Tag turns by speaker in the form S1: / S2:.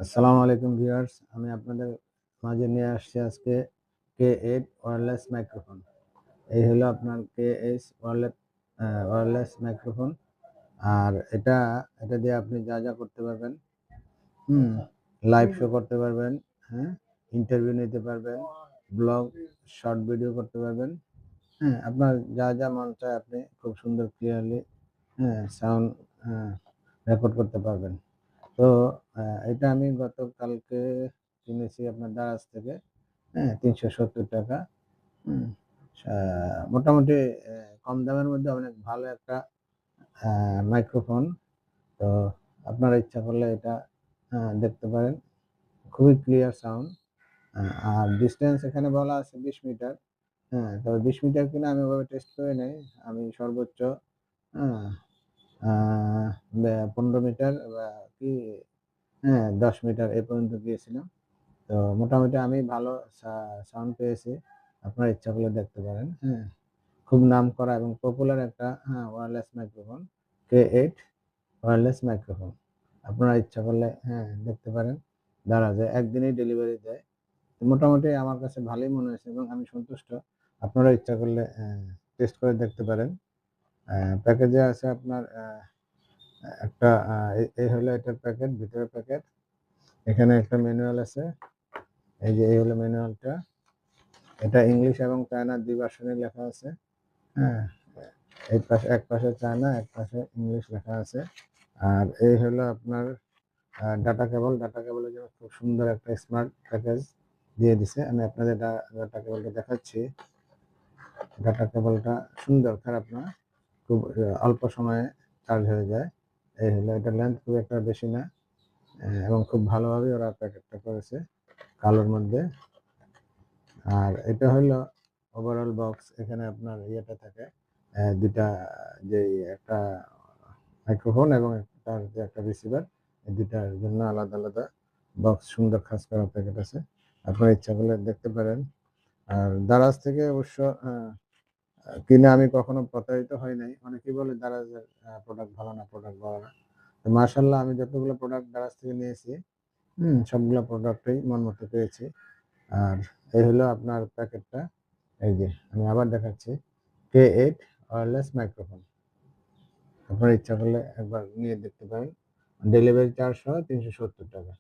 S1: আসসালামু আলাইকুম ভিউয়ার্স, আমি আপনাদের মাঝে নিয়ে আসছি আজকে K8 ওয়্যারলেস মাইক্রোফোন। এই হলো আপনার KH ওয়্যারলেস মাইক্রোফোন। আর এটা দিয়ে আপনি যা করতে পারবেন, হুম, লাইভ শো করতে পারবেন, হ্যাঁ, ইন্টারভিউ নিতে পারবেন, ব্লগ, শর্ট ভিডিও করতে পারবেন, হ্যাঁ, আপনার যা মন চায় আপনি খুব সুন্দর ক্লিয়ারলি, হ্যাঁ, সাউন্ড, হ্যাঁ, রেকর্ড করতে পারবেন। তো এটা আমি গতকালকে কিনেছি আপনার দারাজ থেকে, হ্যাঁ, ৳৩৭০। হুম, সা মোটামুটি কম দামের মধ্যে অনেক ভালো একটা মাইক্রোফোন। তো আপনারা ইচ্ছা করলে এটা দেখতে পারেন। খুবই ক্লিয়ার সাউন্ড। আ আর ডিসট্যান্স এখানে বলা আছে ২০ মিটার। হ্যাঁ, তবে ২০ মিটার কিনা আমি ওভাবে টেস্ট করে নাই। আমি সর্বোচ্চ হ্যাঁ, আ ১৫ মিটার বা কি, হ্যাঁ, ১০ মিটার এ পর্যন্ত গিয়েছিলাম। তো মোটামুটি আমি ভালো সাউন্ড পেয়েছি। আপনারা ইচ্ছা করলে দেখতে পারেন। হ্যাঁ? খুব নামকরা এবং পপুলার একটা, হ্যাঁ, wireless microphone. K8 wireless microphone. আপনারা ইচ্ছা করলে, হ্যাঁ, দেখতে পারেন। দারাজে একদিনেই ডেলিভারি দেয়। তো মোটামুটি আমার কাছে ভালোই মনে হয়েছে এবং আমি সন্তুষ্ট। আপনারা ইচ্ছা করলে টেস্ট করে দেখতে পারেন। প্যাকেজে আছে আপনার একটা, এই হলো এটার প্যাকেট, ভিতরের প্যাকেট। এখানে একটা ম্যানুয়াল আছে। এই হলো ম্যানুয়ালটা। এটা ইংলিশ এবং চায়না ২ ভার্সনে লেখা আছে। হ্যাঁ? এক পাশে চায়না, এক পাশে ইংলিশ লেখা আছে। আর এই হলো আপনার ডাটা কেবল। ডাটা কেবলের জন্য খুব সুন্দর একটা স্মার্ট প্যাকেজ দিয়ে দিছে। আমি আপনাদের ডাটা কেবলটা দেখাচ্ছি। ডাটা কেবলটা সুন্দর, খারাপ না। খুব অল্প সময়ে চার্জ হয়ে যায়। এই হলো এটার লেন্থ খুব একটা বেশি না। এবং খুব ভালোভাবে ওরা প্যাকেটটা করেছে কালোর মধ্যে। আর এটা হলো ওভারঅল বক্স। এখানে আপনার ইয়েটা থাকে, ২ টা, যেই একটা মাইক্রোফোন এবং তার যে একটা রিসিভার, এই ২ টার জন্য আলাদা বক্স, সুন্দর খাঁজ করা প্যাকেট আছে। আপনারা ইচ্ছা করলে দেখতে পারেন। আর দারাজ থেকে অবশ্য কিনে আমি কখনো প্রতারিত হই নাই। অনেকেই বলে দারাজের প্রোডাক্ট ভালো না, প্রোডাক্ট ভালো না। তো মাশাআল্লাহ আমি যতগুলো প্রোডাক্ট দারাজ থেকে নিয়েছি, সবগুলা প্রোডাক্টই মন মতো পেয়েছি। আর এই হলো আপনার প্যাকেটটা। এই যে আমি আবার দেখাচ্ছি, K8 ওয়্যারলেস মাইক্রোফোন। আপনার ইচ্ছা করলে একবার নিয়ে দেখতে পারেন। ডেলিভারি চার্জ সহ ৳৩৭০।